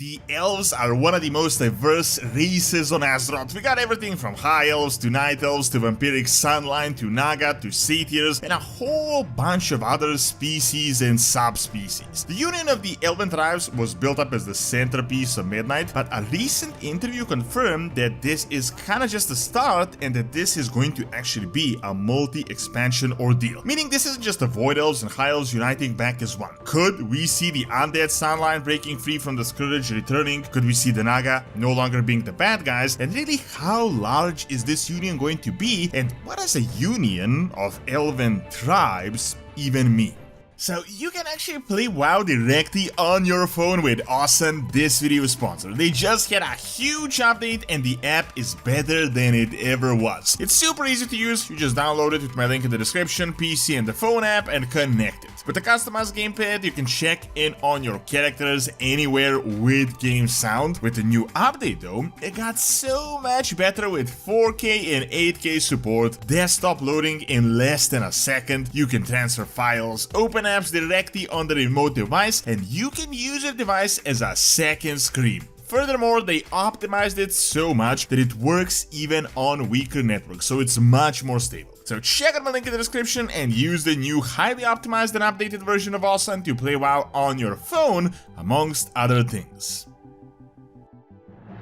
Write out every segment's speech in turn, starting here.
The elves are one of the most diverse races on Azeroth. We got everything from high elves to night elves to vampiric sunline to Naga to satyrs and a whole bunch of other species and subspecies. The union of the elven tribes was built up as the centerpiece of Midnight, but a recent interview confirmed that this is kinda just a start and that this is going to actually be a multi-expansion ordeal. Meaning this isn't just the void elves and high elves uniting back as one. Could we see the undead sunline breaking free from the scourge returning? Could we see the Naga no longer being the bad guys? And really, how large is this union going to be? And what does a union of elven tribes even mean? So you can actually play WoW directly on your phone with Awesome, this video sponsor. They just had a huge update and the app is better than it ever was. It's super easy to use, you just download it with my link in the description, PC and the phone app, and connect it. With the customized gamepad, you can check in on your characters anywhere with game sound. With the new update though, it got so much better with 4K and 8K support, desktop loading in less than a second, you can transfer files, open apps directly on the remote device, and you can use your device as a second screen. Furthermore, they optimized it so much that it works even on weaker networks, so it's much more stable. So check out my link in the description and use the new highly optimized and updated version of Awesome to play WoW on your phone, amongst other things.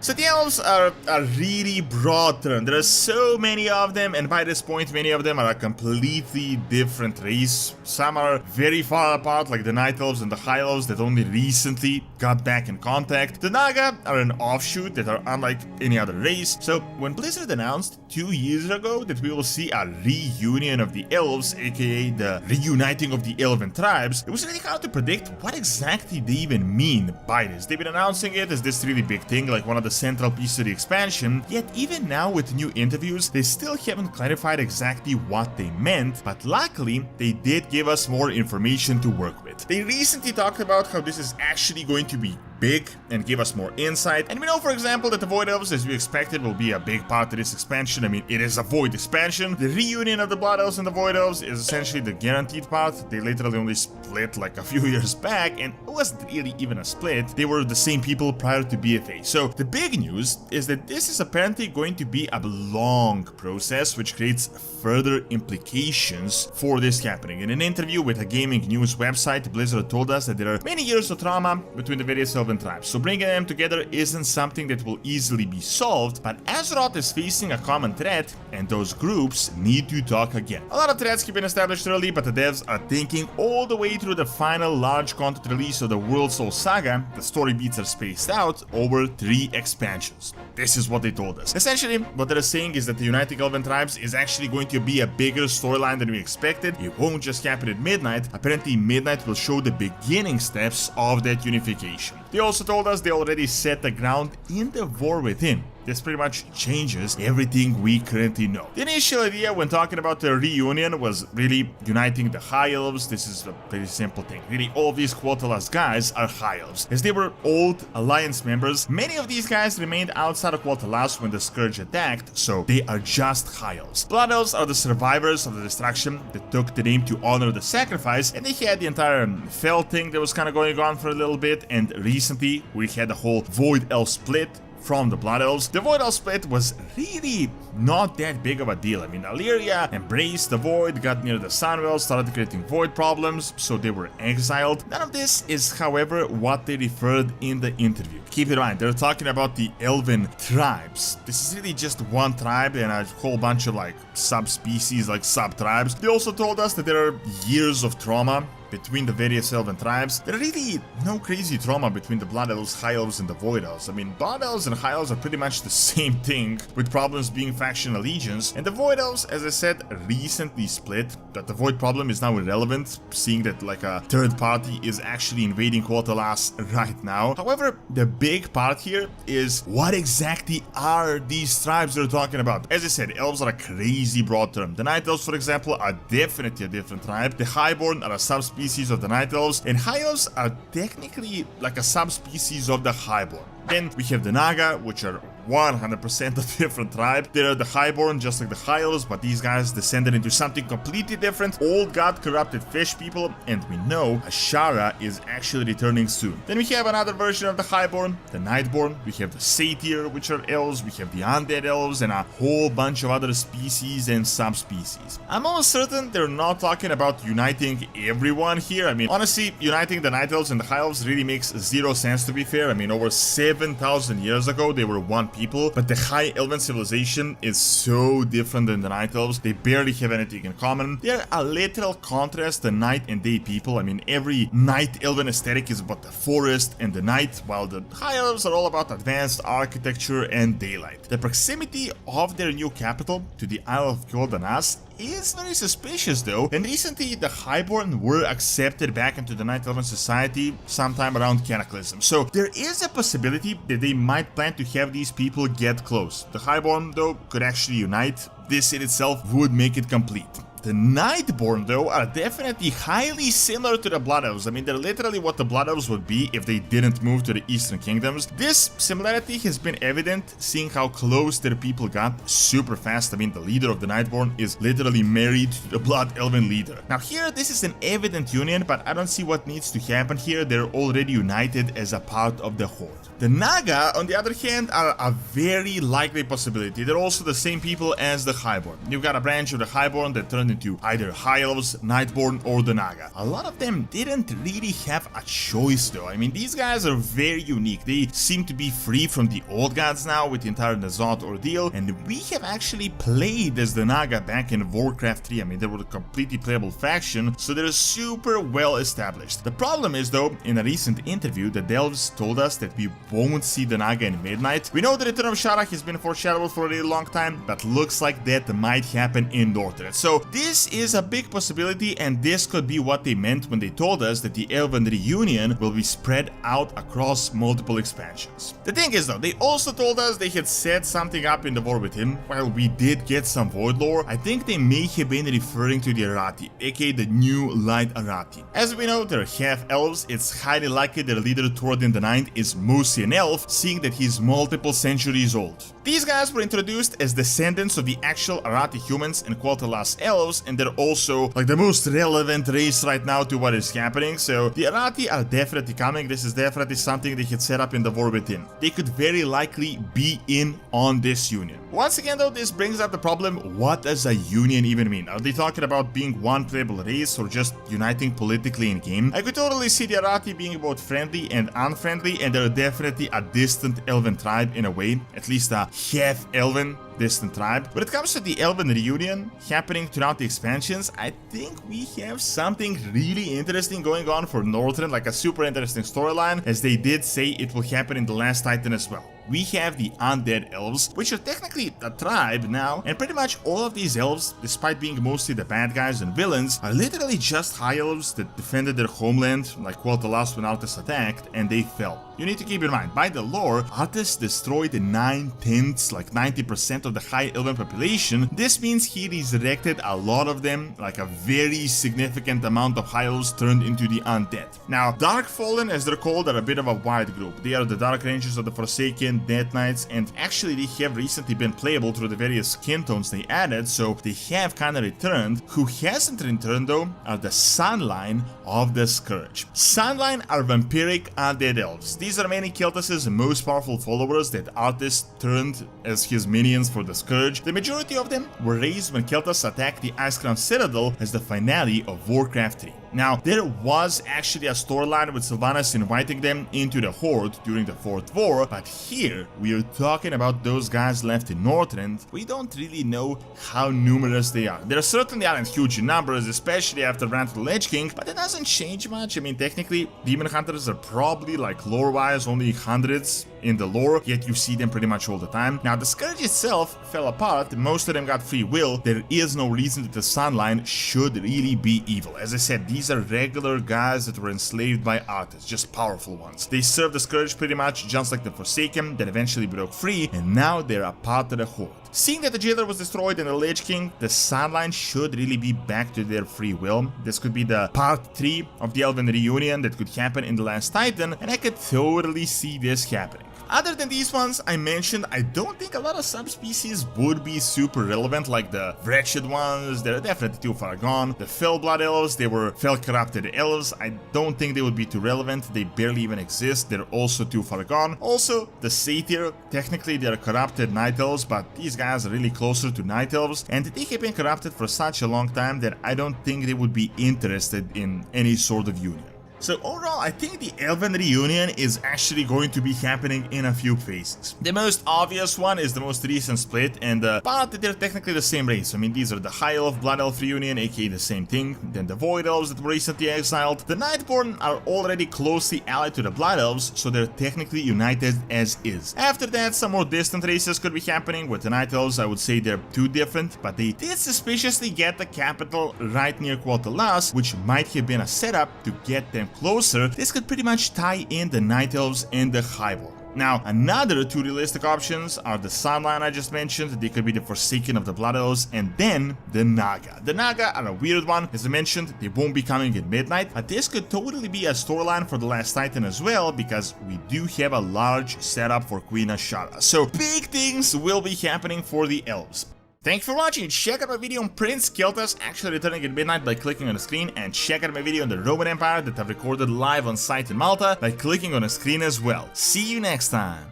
So the elves are a really broad term. There are so many of them, and by this point many of them are a completely different race. Some are very far apart, like the night elves and the high elves that only recently got back in contact. The Naga are an offshoot that are unlike any other race. So when Blizzard announced 2 years ago that we will see a reunion of the elves, aka the reuniting of the elven tribes, it was really hard to predict what exactly they even mean by this. They've been announcing it as this really big thing, like one of the central piece of the expansion, yet even now with new interviews, they still haven't clarified exactly what they meant, but luckily, they did give us more information to work with. They recently talked about how this is actually going to be big and give us more insight, and we know for example that the Void Elves, as we expected, will be a big part of this expansion. I mean, it is a Void expansion. The reunion of the Blood Elves and the Void Elves is essentially the guaranteed part. They literally only split like a few years back, and it wasn't really even a split. They were the same people prior to BFA. So the big news is that this is apparently going to be a long process, which creates further implications for this happening. In an interview with a gaming news website, Blizzard told us that there are many years of trauma between the various elven tribes, so bringing them together isn't something that will easily be solved, but Azeroth is facing a common threat, and those groups need to talk again. A lot of threats have been established early, but the devs are thinking all the way through the final large content release of the World Soul Saga. The story beats are spaced out over 3 expansions. This is what they told us. Essentially, what they're saying is that the Uniting Elven Tribes is actually going to be a bigger storyline than we expected. It won't just happen at Midnight. Apparently, Midnight will show the beginning steps of that unification. They also told us they already set the ground in the War Within. This pretty much changes everything we currently know. The initial idea when talking about the reunion was really uniting the High Elves. This is a pretty simple thing. Really, all these Quotalas guys are High Elves. As they were old Alliance members, many of these guys remained outside of Quotalas when the Scourge attacked, so they are just High Elves. Blood Elves are the survivors of the destruction that took the name to honor the sacrifice, and they had the entire Fel thing that was kind of going on for a little bit, and recently we had the whole Void Elf split from the Blood Elves. The Void Elf split was really not that big of a deal. I mean, Illyria embraced the Void, got near the Sunwell, started creating Void problems, so they were exiled. None of this is, however, what they referred in the interview. Keep in mind, they're talking about the Elven tribes. This is really just one tribe and a whole bunch of like subspecies, like sub-tribes. They also told us that there are years of trauma between the various elven tribes. There are really no crazy trauma between the Blood Elves, High Elves, and the Void Elves. I mean, Blood Elves and High Elves are pretty much the same thing, with problems being faction allegiance, and the Void Elves, as I said, recently split, but the Void problem is now irrelevant, seeing that like a third party is actually invading Quotalas right now. However, the big part here is what exactly are these tribes they're talking about? As I said, Elves are a crazy broad term. The Night Elves, for example, are definitely a different tribe. The Highborn are a subspecies of the Night Elves, and High Elves are technically like a subspecies of the Highborn. Then we have the Naga, which are 100% a different tribe. They're the Highborn, just like the High Elves, but these guys descended into something completely different. Old god-corrupted fish people, and we know Ashara is actually returning soon. Then we have another version of the Highborn, the Nightborn. We have the Satyr, which are elves. We have the Undead elves, and a whole bunch of other species and subspecies. I'm almost certain they're not talking about uniting everyone here. I mean, honestly, uniting the Night Elves and the High Elves really makes zero sense, to be fair. I mean, over 7,000 years ago, they were one people, but the High Elven civilization is so different than the Night Elves. They barely have anything in common. They're a literal contrast to night and day people. I mean, every Night Elven aesthetic is about the forest and the night, while the High Elves are all about advanced architecture and daylight. The proximity of their new capital to the Isle of Gil'Danas is very suspicious though, and recently the Highborn were accepted back into the Night Elven society sometime around Cataclysm, so there is a possibility that they might plan to have these people get close. The Highborn though could actually unite. This in itself would make it complete. The Nightborn, though, are definitely highly similar to the Blood Elves. I mean, they're literally what the Blood Elves would be if they didn't move to the Eastern Kingdoms. This similarity has been evident, seeing how close their people got super fast. I mean, the leader of the Nightborn is literally married to the Blood Elven leader. Now here, this is an evident union, but I don't see what needs to happen here. They're already united as a part of the Horde. The Naga, on the other hand, are a very likely possibility. They're also the same people as the Highborn. You've got a branch of the Highborn that turned into either High Elves, Nightborn, or the Naga. A lot of them didn't really have a choice though. I mean, these guys are very unique. They seem to be free from the old gods now with the entire Azeroth ordeal, and we have actually played as the Naga back in Warcraft 3. I mean, they were a completely playable faction, so they're super well established. The problem is though, in a recent interview, the Elves told us that we won't see the Naga in Midnight. We know the return of Shara has been foreshadowed for a really long time, but looks like that might happen in Northrend. So this is a big possibility, and this could be what they meant when they told us that the Elven reunion will be spread out across multiple expansions. The thing is though, they also told us they had set something up in the war with him. While we did get some void lore, I think they may have been referring to the Arathi, aka the new light Arathi. As we know, they're half elves. It's highly likely their leader Thoradin the Ninth is mostly an elf, seeing that he's multiple centuries old. These guys were introduced as descendants of the actual Arathi humans and Quel'Thalas elves, and they're also like the most relevant race right now to what is happening. So the Arathi are definitely coming. This is definitely something they had set up in the war within. They could very likely be in on this union. Once again though, this brings up the problem, what does a union even mean? Are they talking about being one playable race or just uniting politically in game? I could totally see the Arathi being both friendly and unfriendly, and they're definitely a distant elven tribe in a way, at least a half elven distant tribe. When it comes to the Elven reunion happening throughout the expansions, I think we have something really interesting going on for Northrend, like a super interesting storyline, as they did say it will happen in the Last Titan as well. We have the Undead Elves, which are technically a tribe now, and pretty much all of these elves, despite being mostly the bad guys and villains, are literally just High Elves that defended their homeland, like Quel'Thalas when Arthas attacked, and they fell. You need to keep in mind, by the lore, Arthas destroyed 9/10, like 90% of the High Elven population. This means he resurrected a lot of them, like a very significant amount of High Elves turned into the Undead. Now, Dark Fallen, as they're called, are a bit of a wide group. They are the Dark Rangers of the Forsaken, Death Knights, and actually they have recently been playable through the various skin tones they added, so they have kinda returned. Who hasn't returned though are the Sunline of the Scourge. Sunline are vampiric undead elves. These are many Kel'Thas' most powerful followers that Arthas turned as his minions for the Scourge. The majority of them were raised when Kel'Thas attacked the Icecrown Citadel as the finale of Warcraft 3. Now, there was actually a storyline with Sylvanas inviting them into the Horde during the Fourth War, but here we are talking about those guys left in Northrend. We don't really know how numerous they are. There certainly aren't huge in numbers, especially after Wrath of the Lich King, but it doesn't change much. I mean, technically, Demon Hunters are probably, like, lore-wise, only hundreds in the lore, yet you see them pretty much all the time. Now, the Scourge itself fell apart. Most of them got free will. There is no reason that the Sunline should really be evil. As I said, these are regular guys that were enslaved by Arthas, just powerful ones. They served the Scourge pretty much just like the Forsaken that eventually broke free, and now they're a part of the Horde. Seeing that the Jailer was destroyed and the Lich King, the Sunline should really be back to their free will. This could be the part 3 of the Elven reunion that could happen in the Last Titan, and I could totally see this happening. Other than these ones I mentioned, I don't think a lot of subspecies would be super relevant, like the wretched ones, they're definitely too far gone. The fell blood elves, they were fell corrupted elves, I don't think they would be too relevant, they barely even exist, they're also too far gone. Also, the satyr, technically they're corrupted night elves, but these guys are really closer to night elves, and they have been corrupted for such a long time that I don't think they would be interested in any sort of union. So overall, I think the Elven reunion is actually going to be happening in a few phases. The most obvious one is the most recent split, and but they're technically the same race. I mean, these are the High Elf, Blood Elf reunion, aka the same thing, then the Void Elves that were recently exiled. The Nightborn are already closely allied to the Blood Elves, so they're technically united as is. After that, some more distant races could be happening. With the Night Elves, I would say they're too different, but they did suspiciously get the capital right near Quotalas, which might have been a setup to get them closer. This could pretty much tie in the Night Elves and the Highborn. Now, another two realistic options are the Sunline I just mentioned, they could be the Forsaken of the Blood Elves, and then the Naga. The Naga are a weird one, as I mentioned, they won't be coming at midnight, but this could totally be a storyline for the Last Titan as well, because we do have a large setup for Queen Ashara. So, big things will be happening for the Elves. Thanks for watching. Check out my video on Prince Keltas actually returning at midnight by clicking on the screen, and check out my video on the Roman Empire that I've recorded live on site in Malta by clicking on the screen as well. See you next time!